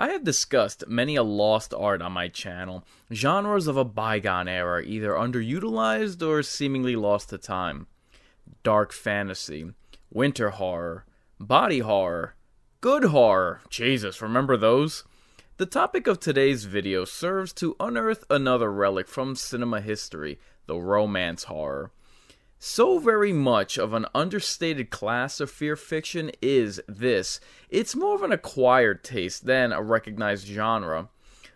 I have discussed many a lost art on my channel, genres of a bygone era either underutilized or seemingly lost to time. Dark fantasy, winter horror, body horror, good horror, Jesus, remember those? The topic of today's video serves to unearth another relic from cinema history, the romance horror. So very much of an understated class of fear fiction is this. It's more of an acquired taste than a recognized genre.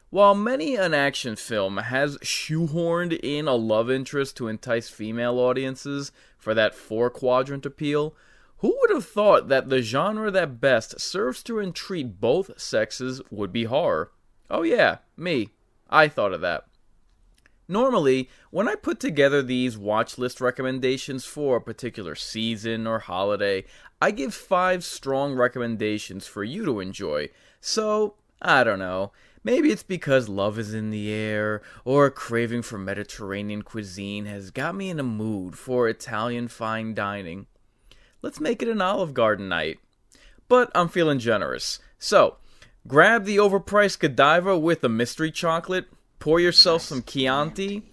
While many an action film has shoehorned in a love interest to entice female audiences for that four-quadrant appeal, who would have thought that the genre that best serves to entreat both sexes would be horror? Oh yeah, me. I thought of that. Normally, when I put together these watch list recommendations for a particular season or holiday, I give 5 strong recommendations for you to enjoy. So, I don't know, maybe it's because love is in the air, or a craving for Mediterranean cuisine has got me in a mood for Italian fine dining. Let's make it an Olive Garden night. But I'm feeling generous. So, grab the overpriced Godiva with a mystery chocolate, pour yourself some Chianti,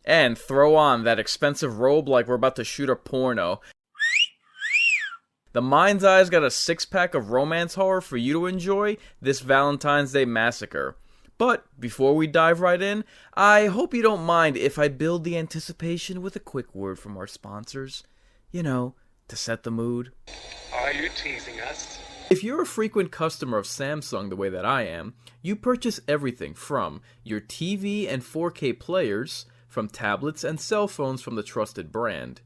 and throw on that expensive robe like we're about to shoot a porno. The mind's eye's got a 6-pack of romance horror for you to enjoy this Valentine's Day massacre. But before we dive right in, I hope you don't mind if I build the anticipation with a quick word from our sponsors. You know, to set the mood. Are you teasing us? If you're a frequent customer of Samsung the way that I am, you purchase everything from your TV and 4K players, from tablets and cell phones from the trusted brand.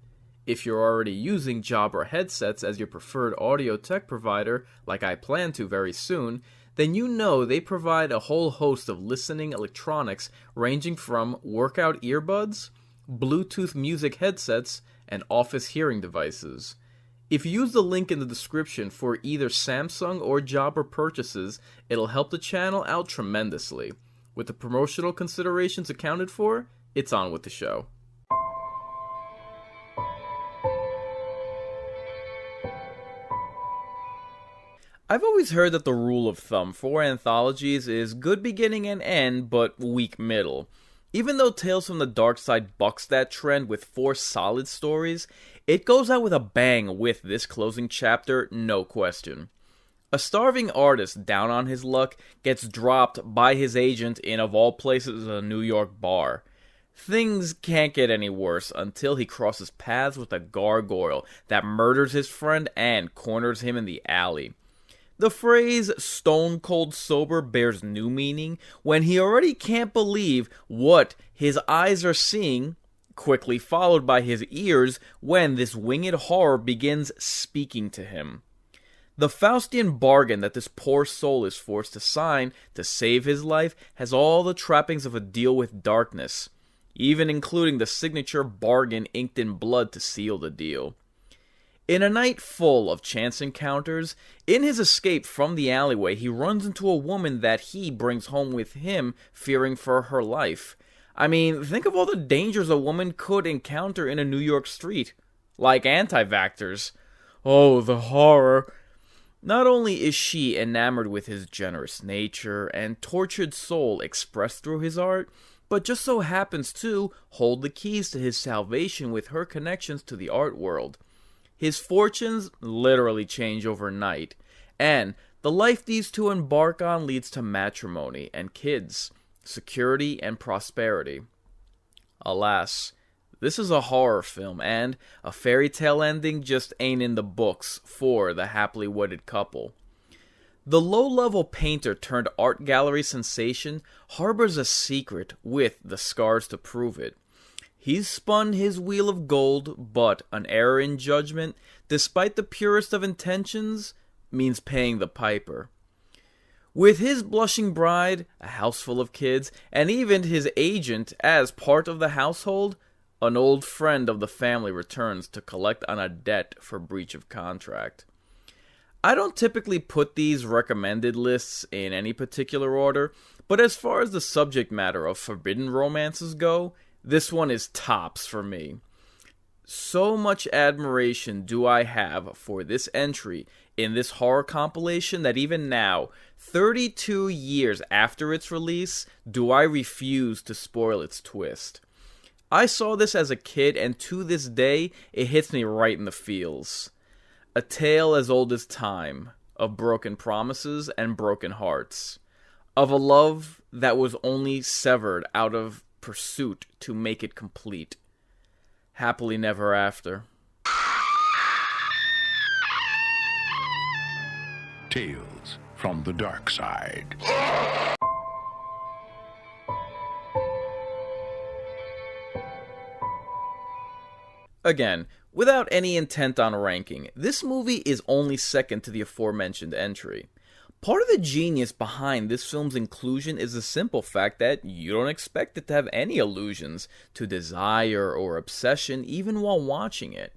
If you're already using Jabra headsets as your preferred audio tech provider, like I plan to very soon, then you know they provide a whole host of listening electronics ranging from workout earbuds, Bluetooth music headsets, and office hearing devices. If you use the link in the description for either Samsung or Jabra purchases, it'll help the channel out tremendously. With the promotional considerations accounted for, it's on with the show. I've always heard that the rule of thumb for anthologies is good beginning and end, but weak middle. Even though Tales from the Darkside bucks that trend with 4 solid stories, it goes out with a bang with this closing chapter, no question. A starving artist down on his luck gets dropped by his agent in, of all places, a New York bar. Things can't get any worse until he crosses paths with a gargoyle that murders his friend and corners him in the alley. The phrase stone cold sober bears new meaning when he already can't believe what his eyes are seeing, quickly followed by his ears when this winged horror begins speaking to him. The Faustian bargain that this poor soul is forced to sign to save his life has all the trappings of a deal with darkness, even including the signature bargain inked in blood to seal the deal. In a night full of chance encounters, in his escape from the alleyway, he runs into a woman that he brings home with him, fearing for her life. I mean, think of all the dangers a woman could encounter in a New York street. Like anti-vaxxers. Oh, the horror. Not only is she enamored with his generous nature and tortured soul expressed through his art, but just so happens to hold the keys to his salvation with her connections to the art world. His fortunes literally change overnight, and the life these two embark on leads to matrimony and kids, security and prosperity. Alas, this is a horror film, and a fairy tale ending just ain't in the books for the happily wedded couple. The low-level painter turned art gallery sensation harbors a secret with the scars to prove it. He's spun his wheel of gold, but an error in judgment, despite the purest of intentions, means paying the piper. With his blushing bride, a house full of kids, and even his agent as part of the household, an old friend of the family returns to collect on a debt for breach of contract. I don't typically put these recommended lists in any particular order, but as far as the subject matter of forbidden romances go, this one is tops for me. So much admiration do I have for this entry in this horror compilation that even now, 32 years after its release, do I refuse to spoil its twist. I saw this as a kid, and to this day, it hits me right in the feels. A tale as old as time, of broken promises and broken hearts, of a love that was only severed out of pursuit to make it complete. Happily never after. Tales from the Darkside. Again, without any intent on ranking, this movie is only second to the aforementioned entry. Part of the genius behind this film's inclusion is the simple fact that you don't expect it to have any allusions to desire or obsession even while watching it.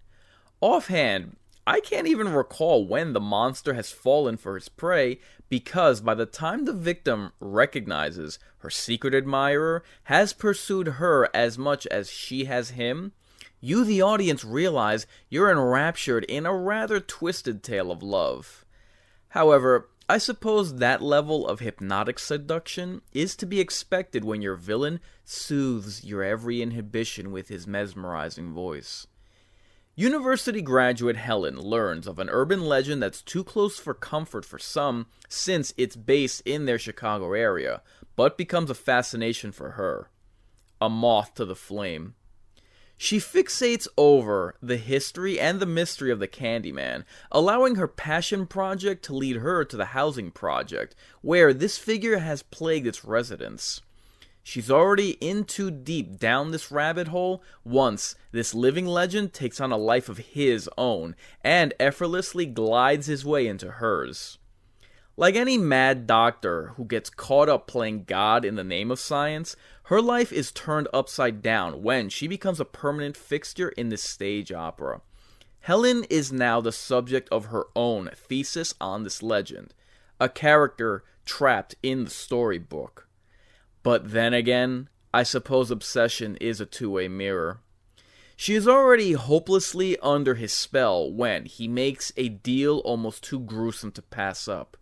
Offhand, I can't even recall when the monster has fallen for his prey, because by the time the victim recognizes her secret admirer has pursued her as much as she has him, you, the audience, realize you're enraptured in a rather twisted tale of love. However, I suppose that level of hypnotic seduction is to be expected when your villain soothes your every inhibition with his mesmerizing voice. University graduate Helen learns of an urban legend that's too close for comfort for some, since it's based in their Chicago area, but becomes a fascination for her. A moth to the flame. She fixates over the history and the mystery of the Candyman, allowing her passion project to lead her to the housing project, where this figure has plagued its residents. She's already in too deep down this rabbit hole once this living legend takes on a life of his own, and effortlessly glides his way into hers. Like any mad doctor who gets caught up playing God in the name of science, her life is turned upside down when she becomes a permanent fixture in this stage opera. Helen is now the subject of her own thesis on this legend, a character trapped in the storybook. But then again, I suppose obsession is a two-way mirror. She is already hopelessly under his spell when he makes a deal almost too gruesome to pass up.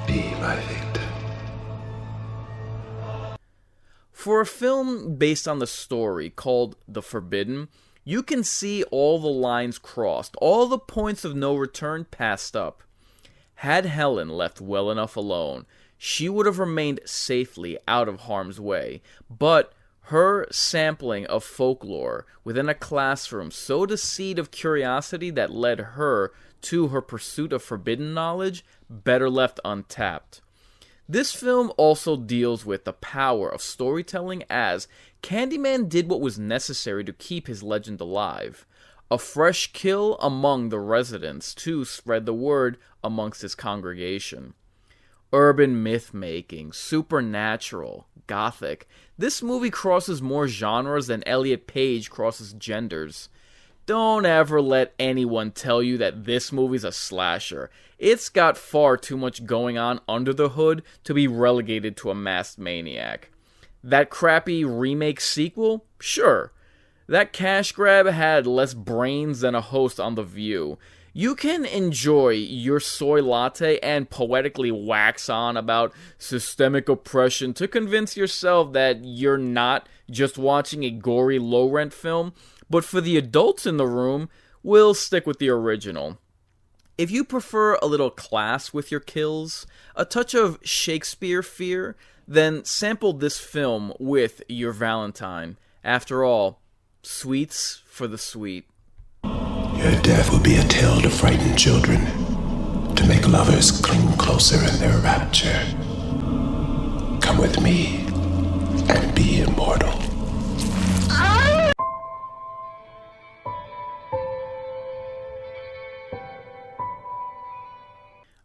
Be my victim. For a film based on the story called The Forbidden, you can see all the lines crossed, all the points of no return passed up. Had Helen left well enough alone, she would have remained safely out of harm's way, but her sampling of folklore within a classroom sowed a seed of curiosity that led her to her pursuit of forbidden knowledge, better left untapped. This film also deals with the power of storytelling, as Candyman did what was necessary to keep his legend alive. A fresh kill among the residents to spread the word amongst his congregation. Urban myth-making, supernatural, gothic. This movie crosses more genres than Elliot Page crosses genders. Don't ever let anyone tell you that this movie's a slasher. It's got far too much going on under the hood to be relegated to a masked maniac. That crappy remake sequel? Sure. That cash grab had less brains than a host on The View. You can enjoy your soy latte and poetically wax on about systemic oppression to convince yourself that you're not just watching a gory low-rent film, but for the adults in the room, we'll stick with the original. If you prefer a little class with your kills, a touch of Shakespeare fear, then sample this film with your Valentine. After all, sweets for the sweet. Your death will be a tale to frighten children, to make lovers cling closer in their rapture. Come with me and be immortal.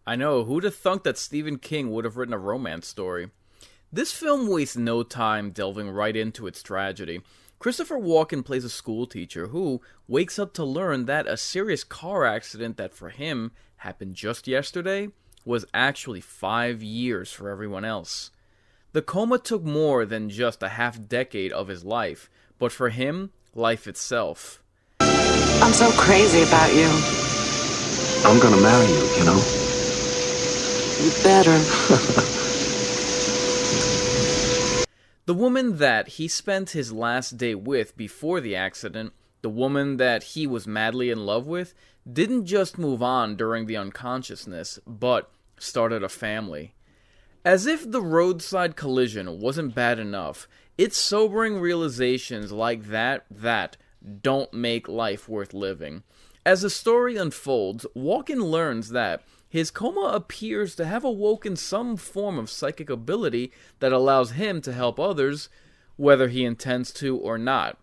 I know, who'd have thunk that Stephen King would have written a romance story? This film wastes no time delving right into its tragedy. Christopher Walken plays a schoolteacher who wakes up to learn that a serious car accident that for him happened just yesterday was actually 5 years for everyone else. The coma took more than just a half-decade of his life, but for him, life itself. I'm so crazy about you. I'm gonna marry you, you know? You better. The woman that he spent his last day with before the accident, the woman that he was madly in love with, didn't just move on during the unconsciousness, but started a family. As if the roadside collision wasn't bad enough, it's sobering realizations like that don't make life worth living. As the story unfolds, Walken learns that his coma appears to have awoken some form of psychic ability that allows him to help others, whether he intends to or not,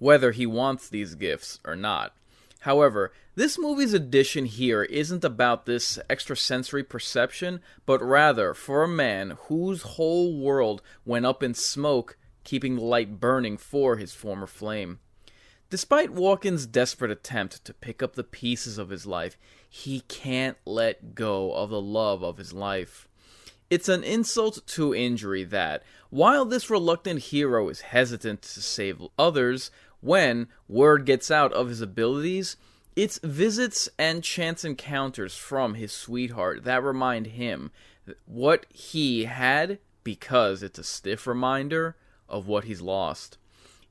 whether he wants these gifts or not. However, this movie's addition here isn't about this extrasensory perception, but rather for a man whose whole world went up in smoke, keeping the light burning for his former flame. Despite Walken's desperate attempt to pick up the pieces of his life, he can't let go of the love of his life. It's an insult to injury that, while this reluctant hero is hesitant to save others, when word gets out of his abilities, it's visits and chance encounters from his sweetheart that remind him what he had, because it's a stiff reminder of what he's lost.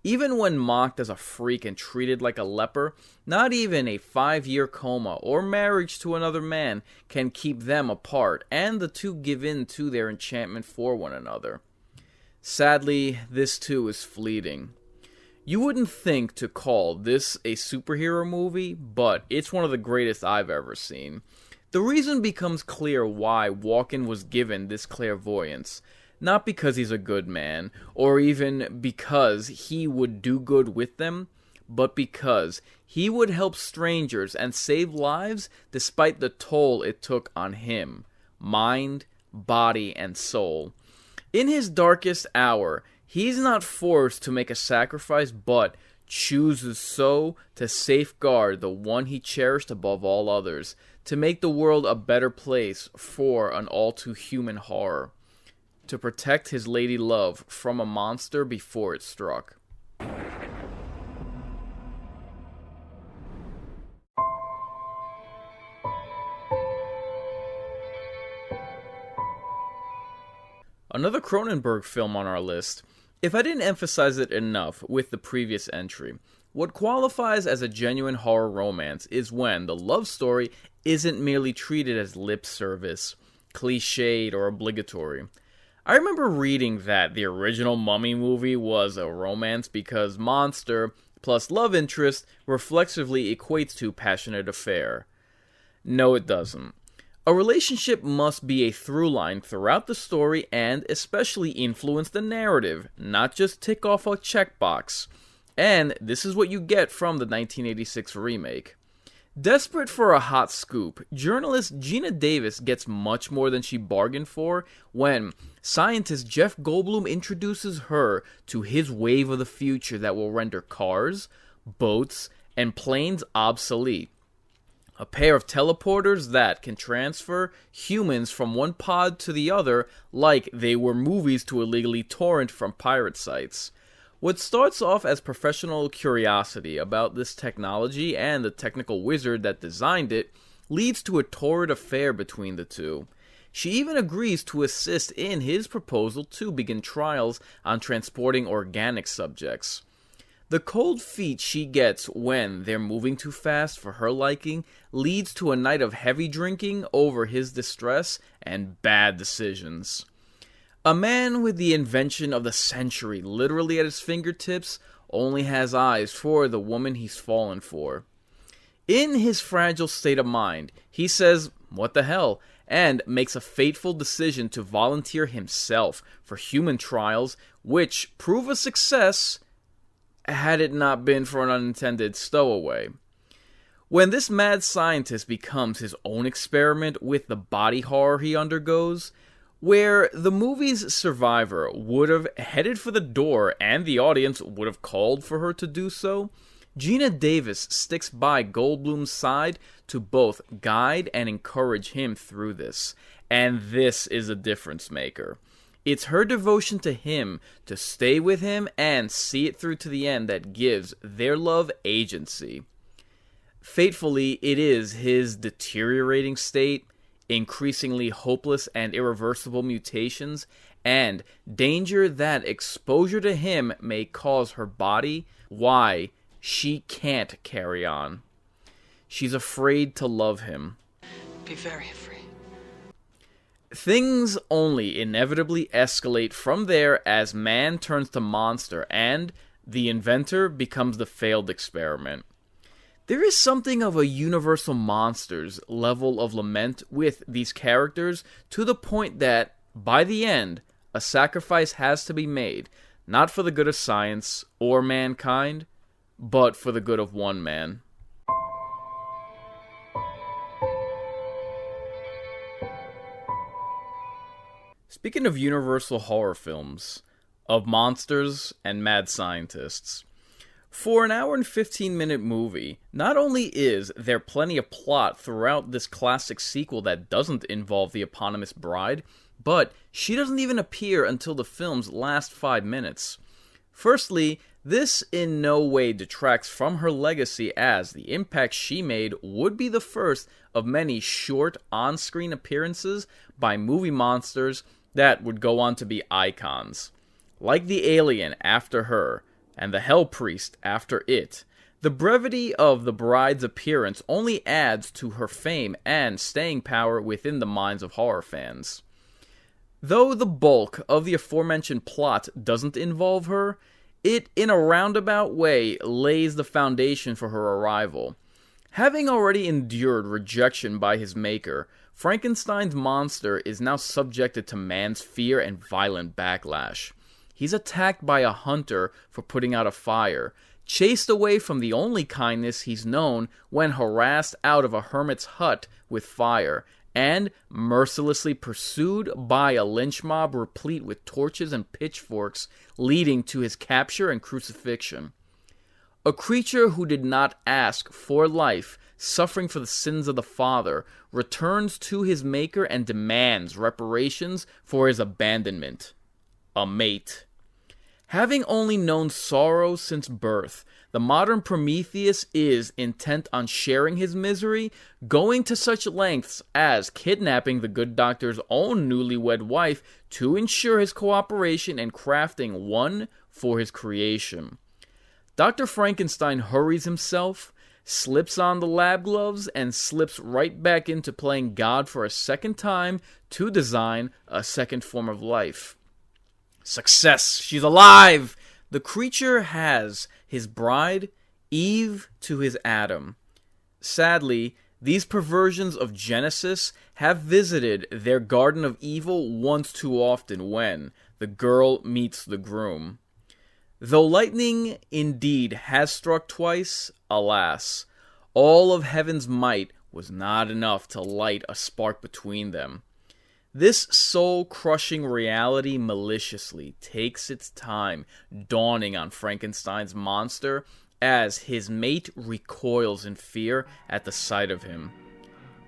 Even when mocked as a freak and treated like a leper, not even a 5-year coma or marriage to another man can keep them apart, and the two give in to their enchantment for one another. Sadly, this too is fleeting. You wouldn't think to call this a superhero movie, but it's one of the greatest I've ever seen. The reason becomes clear why Walken was given this clairvoyance. Not because he's a good man, or even because he would do good with them, but because he would help strangers and save lives despite the toll it took on him, mind, body, and soul. In his darkest hour, he's not forced to make a sacrifice, but chooses so to safeguard the one he cherished above all others, to make the world a better place for an all-too-human horror, to protect his lady love from a monster before it struck. Another Cronenberg film on our list. If I didn't emphasize it enough with the previous entry, what qualifies as a genuine horror romance is when the love story isn't merely treated as lip service, cliched, or obligatory. I remember reading that the original Mummy movie was a romance because monster plus love interest reflexively equates to passionate affair. No, it doesn't. A relationship must be a through line throughout the story and especially influence the narrative, not just tick off a checkbox. And this is what you get from the 1986 remake. Desperate for a hot scoop, journalist Gina Davis gets much more than she bargained for when scientist Jeff Goldblum introduces her to his wave of the future that will render cars, boats, and planes obsolete. A pair of teleporters that can transfer humans from one pod to the other like they were movies to illegally torrent from pirate sites. What starts off as professional curiosity about this technology and the technical wizard that designed it leads to a torrid affair between the two. She even agrees to assist in his proposal to begin trials on transporting organic subjects. The cold feet she gets when they're moving too fast for her liking leads to a night of heavy drinking over his distress and bad decisions. A man with the invention of the century literally at his fingertips only has eyes for the woman he's fallen for. In his fragile state of mind, he says, "What the hell?" and makes a fateful decision to volunteer himself for human trials, which prove a success had it not been for an unintended stowaway. When this mad scientist becomes his own experiment with the body horror he undergoes, where the movie's survivor would have headed for the door and the audience would have called for her to do so, Gina Davis sticks by Goldblum's side to both guide and encourage him through this, and this is a difference maker. It's her devotion to him, to stay with him and see it through to the end, that gives their love agency. Fatefully, it is his deteriorating state, increasingly hopeless and irreversible mutations, and danger that exposure to him may cause her body why she can't carry on. She's afraid to love him. Be very afraid. Things only inevitably escalate from there as man turns to monster and the inventor becomes the failed experiment. There is something of a Universal Monsters level of lament with these characters, to the point that, by the end, a sacrifice has to be made, not for the good of science or mankind, but for the good of one man. Speaking of Universal horror films, of monsters and mad scientists, for an hour and 15-minute movie, not only is there plenty of plot throughout this classic sequel that doesn't involve the eponymous bride, but she doesn't even appear until the film's last 5 minutes. Firstly, this in no way detracts from her legacy, as the impact she made would be the first of many short on-screen appearances by movie monsters that would go on to be icons. Like the alien after her, and the Hell Priest after it, the brevity of the bride's appearance only adds to her fame and staying power within the minds of horror fans. Though the bulk of the aforementioned plot doesn't involve her, it in a roundabout way lays the foundation for her arrival. Having already endured rejection by his maker, Frankenstein's monster is now subjected to man's fear and violent backlash. He's attacked by a hunter for putting out a fire, chased away from the only kindness he's known when harassed out of a hermit's hut with fire, and mercilessly pursued by a lynch mob replete with torches and pitchforks, leading to his capture and crucifixion. A creature who did not ask for life, suffering for the sins of the father, returns to his maker and demands reparations for his abandonment. A mate. Having only known sorrow since birth, the modern Prometheus is intent on sharing his misery, going to such lengths as kidnapping the good doctor's own newlywed wife to ensure his cooperation and crafting one for his creation. Dr. Frankenstein hurries himself, slips on the lab gloves, and slips right back into playing God for a second time to design a second form of life. Success! She's alive! The creature has his bride, Eve, to his Adam. Sadly, these perversions of Genesis have visited their Garden of Evil once too often when the girl meets the groom. Though lightning indeed has struck twice, alas, all of heaven's might was not enough to light a spark between them. This soul-crushing reality maliciously takes its time dawning on Frankenstein's monster as his mate recoils in fear at the sight of him.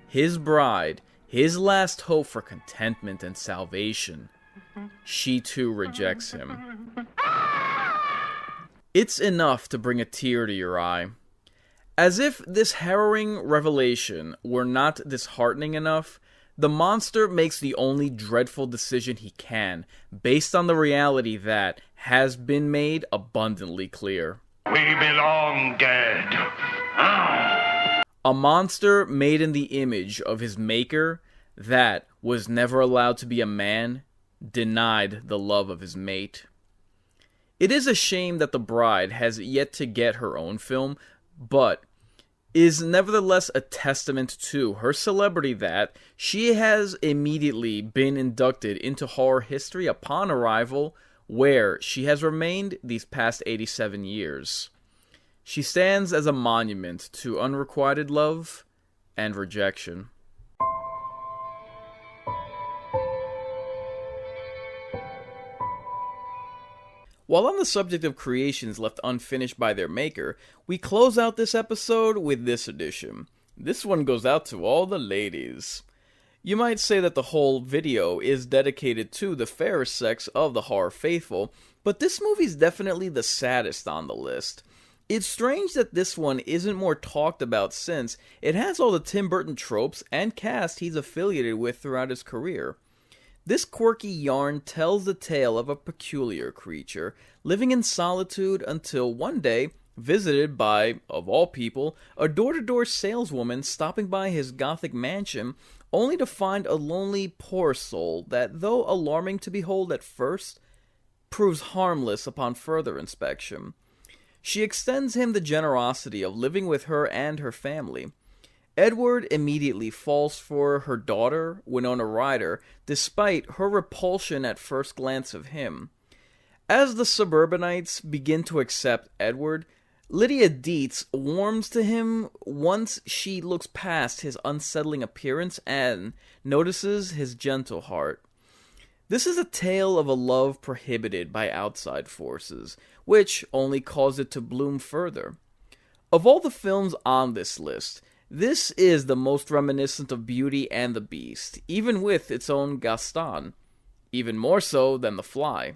His bride, his last hope for contentment and salvation, she too rejects him. It's enough to bring a tear to your eye. As if this harrowing revelation were not disheartening enough, the monster makes the only dreadful decision he can, based on the reality that has been made abundantly clear. We belong dead. A monster made in the image of his maker that was never allowed to be a man, denied the love of his mate. It is a shame that the bride has yet to get her own film, but is nevertheless a testament to her celebrity that she has immediately been inducted into horror history upon arrival, where she has remained these past 87 years. She stands as a monument to unrequited love and rejection. While on the subject of creations left unfinished by their maker, we close out this episode with this edition. This one goes out to all the ladies. You might say that the whole video is dedicated to the fairer sex of the horror faithful, but this movie's definitely the saddest on the list. It's strange that this one isn't more talked about since it has all the Tim Burton tropes and cast he's affiliated with throughout his career. This quirky yarn tells the tale of a peculiar creature, living in solitude until one day, visited by, of all people, a door-to-door saleswoman stopping by his gothic mansion, only to find a lonely, poor soul that, though alarming to behold at first, proves harmless upon further inspection. She extends him the generosity of living with her and her family. Edward immediately falls for her daughter, Winona Ryder, despite her repulsion at first glance of him. As the suburbanites begin to accept Edward, Lydia Dietz warms to him once she looks past his unsettling appearance and notices his gentle heart. This is a tale of a love prohibited by outside forces, which only cause it to bloom further. Of all the films on this list, this is the most reminiscent of Beauty and the Beast, even with its own Gaston, even more so than The Fly.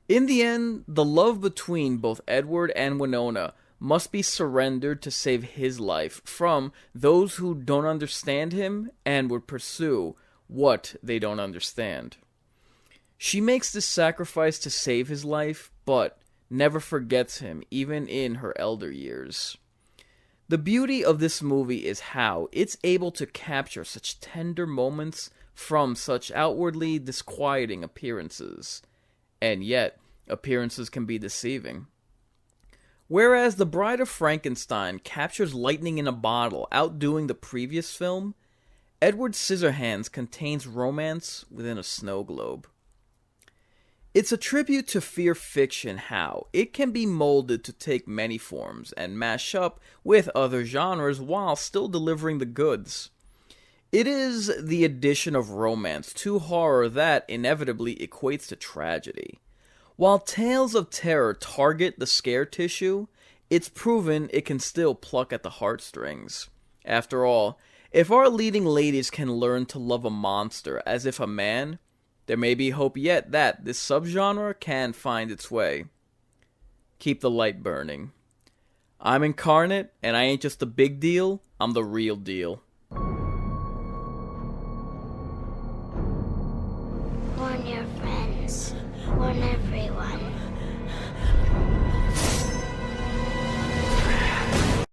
In the end, the love between both Edward and Winona must be surrendered to save his life from those who don't understand him and would pursue what they don't understand. She makes this sacrifice to save his life, but never forgets him, even in her elder years. The beauty of this movie is how it's able to capture such tender moments from such outwardly disquieting appearances. And yet, appearances can be deceiving. Whereas The Bride of Frankenstein captures lightning in a bottle, outdoing the previous film, Edward Scissorhands contains romance within a snow globe. It's a tribute to fear fiction how it can be molded to take many forms and mash up with other genres while still delivering the goods. It is the addition of romance to horror that inevitably equates to tragedy. While tales of terror target the scare tissue, it's proven it can still pluck at the heartstrings. After all, if our leading ladies can learn to love a monster as if a man, there may be hope yet that this subgenre can find its way. Keep the light burning. I'm Inkarnate, and I ain't just a big deal, I'm the real deal. Warn your friends. Warn everyone.